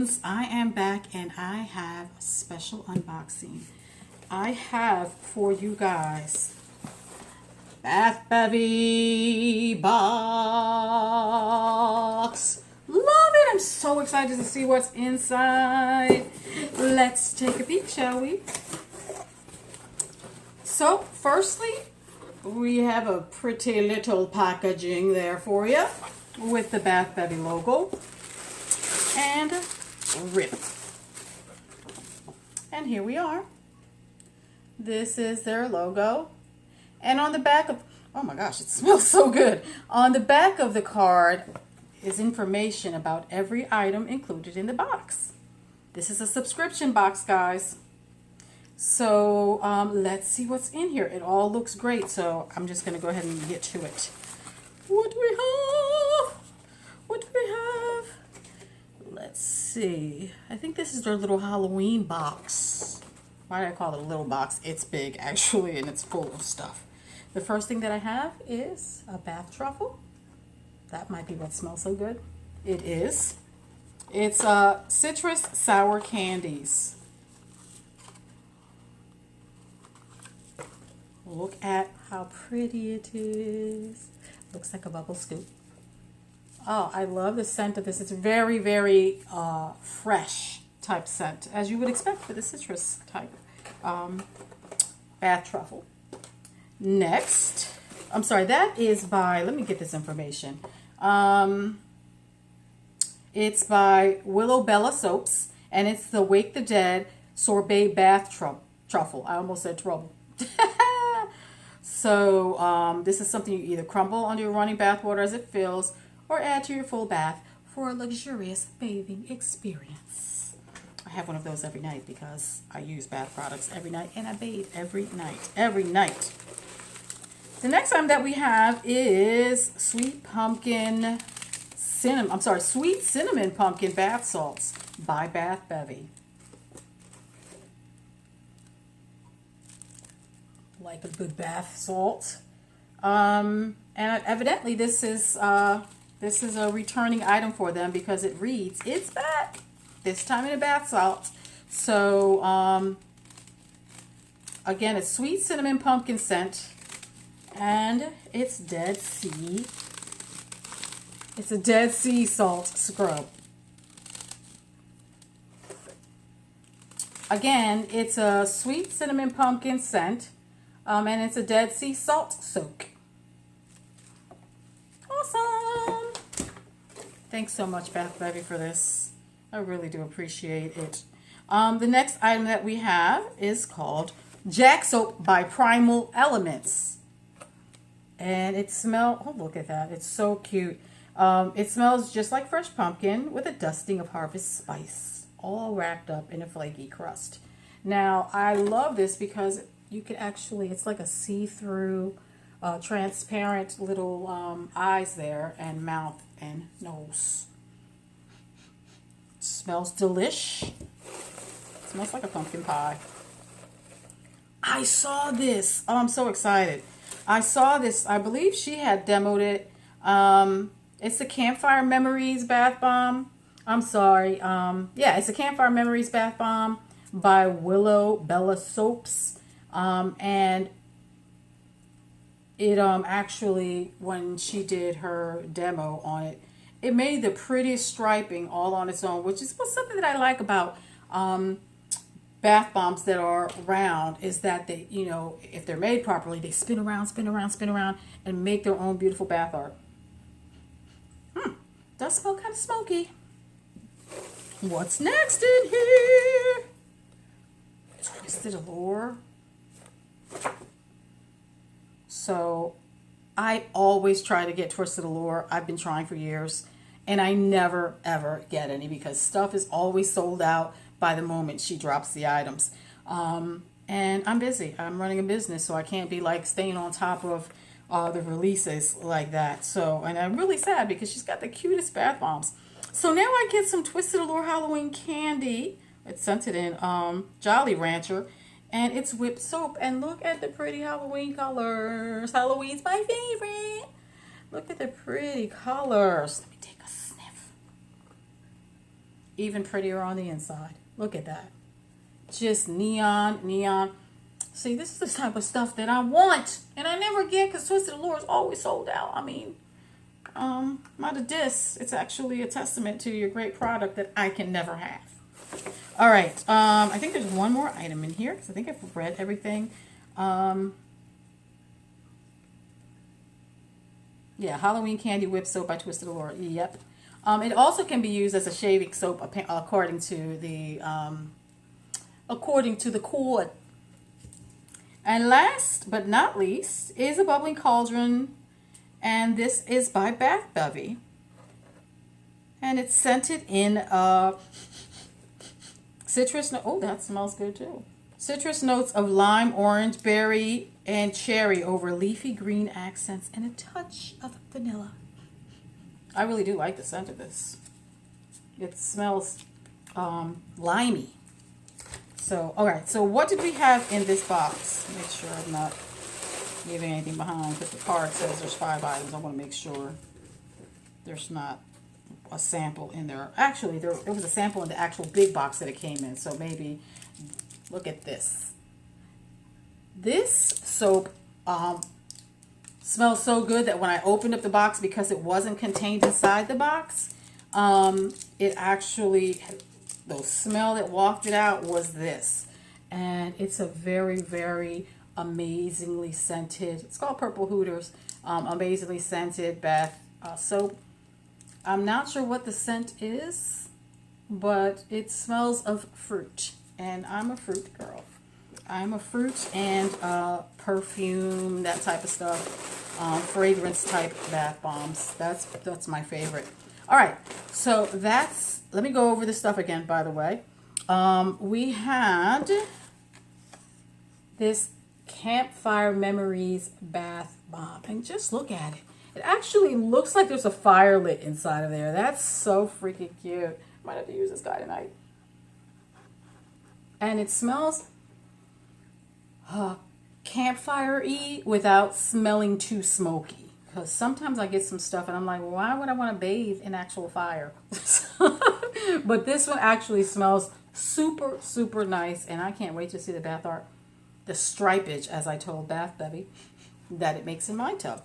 friends, I am back and I have a special unboxing. I have for you guys Bath Bevy box. Love it. I'm so excited to see what's inside. Let's take a peek, shall we? So firstly, we have a pretty little packaging there for you with the Bath Bevy logo and rip. And here we are. This is their logo. And on the back of, oh my gosh, it smells so good. On the back of the card is information about every item included in the box. This is a subscription box, guys. So let's see what's in here. It all looks great, so I'm just going to go ahead and get to it. What do we have? What do we have? Let's see. I think this is their little Halloween box. Why do I call it a little box? It's big, actually, and it's full of stuff. The first thing that I have is a bath truffle. That might be what smells so good. It is. It's citrus sour candies. Look at how pretty it is. Looks like a bubble scoop. Oh, I love the scent of this. It's very, very fresh type scent, as you would expect for the citrus type bath truffle. Next, I'm sorry, that is by, let me get this information. It's by Willow Bella Soaps, and it's the Wake the Dead Sorbet Bath Truffle. I almost said trouble. So this is something you either crumble under your running bath water as it fills or add to your full bath for a luxurious bathing experience. I have one of those every night because I use bath products every night and I bathe every night. Every night. The next item that we have is sweet cinnamon pumpkin bath salts by Bath Bevy. Like a good bath salt. And evidently this is a returning item for them because it reads, it's back, this time in a bath salt. So again, it's sweet cinnamon pumpkin scent, and it's Dead Sea. It's a Dead Sea salt scrub. Again, it's a sweet cinnamon pumpkin scent, and it's a Dead Sea salt soak. Awesome! Thanks so much, Bath Bevy, for this. I really do appreciate it. The next item that we have is called Jack Soap by Primal Elements. And it smells, oh, look at that. It's so cute. It smells just like fresh pumpkin with a dusting of harvest spice, all wrapped up in a flaky crust. Now, I love this because you could actually, it's like a see-through, transparent little eyes there, and mouth and nose. Smells delish. Smells like a pumpkin pie. I saw this. Oh, I'm so excited. I saw this. I believe she had demoed it. It's the Campfire Memories Bath Bomb. I'm sorry. Yeah, it's a Campfire Memories Bath Bomb by Willow Bella Soaps. And it actually, when she did her demo on it, it made the prettiest striping all on its own, which is something that I like about bath bombs that are round, is that they, you know, if they're made properly, they spin around, spin around, spin around, and make their own beautiful bath art. Does smell kind of smoky. What's next in here? Twisted Allure. So I always try to get Twisted Allure. I've been trying for years, and I never ever get any because stuff is always sold out by the moment she drops the items. And I'm busy. I'm running a business, so I can't be like staying on top of the releases like that. So, and I'm really sad because she's got the cutest bath bombs. So now I get some Twisted Allure Halloween candy. It's scented in Jolly Rancher, and it's whipped soap. And look at the pretty Halloween colors. Halloween's my favorite. Look at the pretty colors. Let me take a sniff. even prettier on the inside. Look at that. Just neon, neon. See, this is the type of stuff that I want. And I never get because Twisted Allure is always sold out. I mean, not a diss. It's actually a testament to your great product that I can never have. All right. I think there's one more item in here because I think I've read everything. Yeah, Halloween Candy Whip Soap by Twisted Allure. Yep. It also can be used as a shaving soap according to the cord. And last but not least is a bubbling cauldron, and this is by Bevy, and it's scented in citrus. Oh, that smells good too. Citrus notes of lime, orange, berry, and cherry over leafy green accents, and a touch of vanilla. I really do like the scent of this. It smells limey. So, all right. So, what did we have in this box? Make sure I'm not leaving anything behind because the card says there's 5 items. I want to make sure there's not a sample in there. Actually, there was a sample in the actual big box that it came in. So maybe look at this. This soap smells so good that when I opened up the box, because it wasn't contained inside the box, it actually, the smell that walked it out was this. And it's a very, very amazingly scented, it's called Purple Hooters, amazingly scented bath soap. I'm not sure what the scent is, but it smells of fruit. And I'm a fruit girl. I'm a fruit and perfume, that type of stuff. Fragrance type bath bombs. That's my favorite. All right, so let me go over this stuff again, by the way. We had this Campfire Memories bath bomb, and just look at it. It actually looks like there's a fire lit inside of there. That's so freaking cute. Might have to use this guy tonight. And it smells campfire-y without smelling too smoky. Because sometimes I get some stuff and I'm like, why would I want to bathe in actual fire? But this one actually smells super, super nice. And I can't wait to see the bath art. The stripage, as I told Bevy, that it makes in my tub.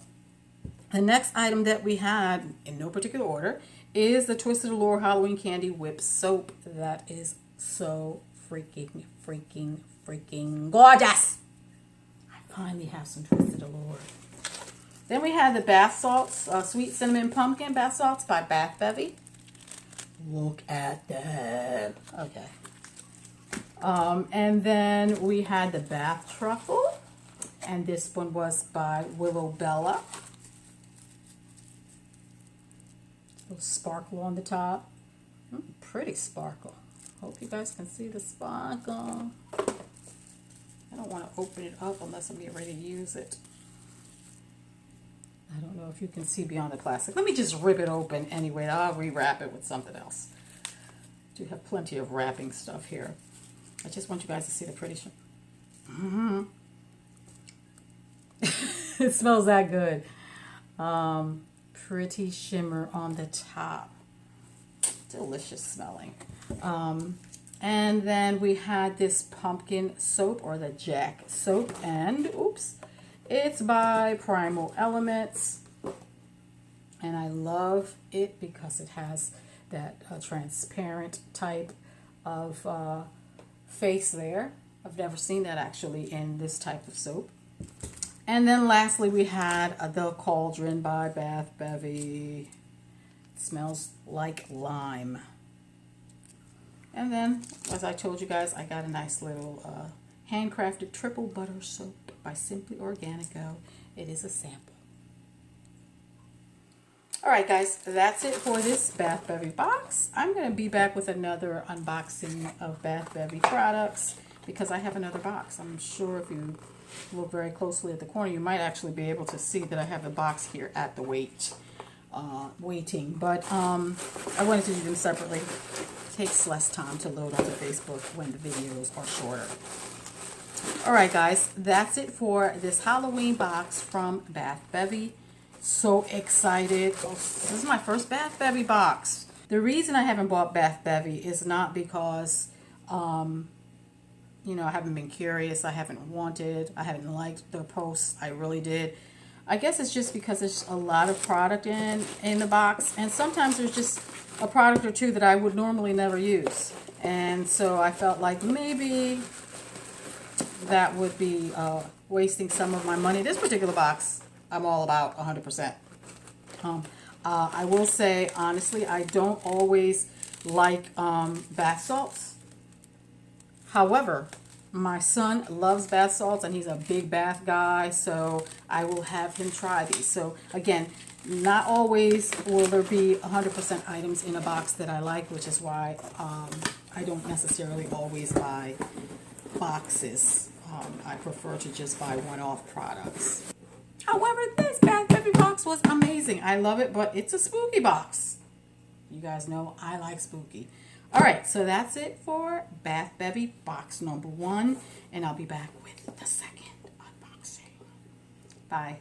The next item that we had, in no particular order, is the Twisted Allure Halloween Candy Whip Soap. That is so freaking gorgeous. I finally have some Twisted Allure. Then we have the bath salts, Sweet Cinnamon Pumpkin bath salts by Bevy. Look at that. Okay. And then we had the bath truffle, and this one was by Willow Bella. Little sparkle on the top. Pretty sparkle. Hope you guys can see the sparkle. I don't want to open it up unless I'm getting ready to use it. I don't know if you can see beyond the plastic. Let me just rip it open anyway. I'll rewrap it with something else. I do have plenty of wrapping stuff here. I just want you guys to see the pretty It smells that good. Pretty shimmer on the top. Delicious smelling. And then we had this pumpkin soap, or the Jack soap, and oops, it's by Primal Elements, and I love it because it has that transparent type of face there. I've never seen that actually in this type of soap. And then lastly we had the Cauldron by Bevy. It smells like lime. And then, as I told you guys, I got a nice little handcrafted triple butter soap by Simply Organico. It is a sample. Alright guys, that's it for this Bevy box. I'm going to be back with another unboxing of Bevy products because I have another box. I'm sure if you look very closely at the corner, you might actually be able to see that I have the box here at the waiting. But I wanted to do them separately. It takes less time to load onto Facebook when the videos are shorter. Alright guys, that's it for this Halloween box from Bevy. So excited. Oh, this is my first Bevy box. The reason I haven't bought Bath Bevy is not because, you know, I haven't been curious, I haven't wanted, I haven't liked their posts. I really did. I guess it's just because there's a lot of product in the box, and sometimes there's just a product or two that I would normally never use. And so I felt like maybe that would be wasting some of my money. This particular box, I'm all about 100%. I will say, honestly, I don't always like bath salts. However, my son loves bath salts, and he's a big bath guy, so I will have him try these. So again, not always will there be 100% items in a box that I like, which is why I don't necessarily always buy boxes. I prefer to just buy one-off products. However, this Bath Bevy box was amazing. I love it, but it's a spooky box. You guys know I like spooky. All right, so that's it for Bath Bevy box number 1, and I'll be back with the second unboxing. Bye.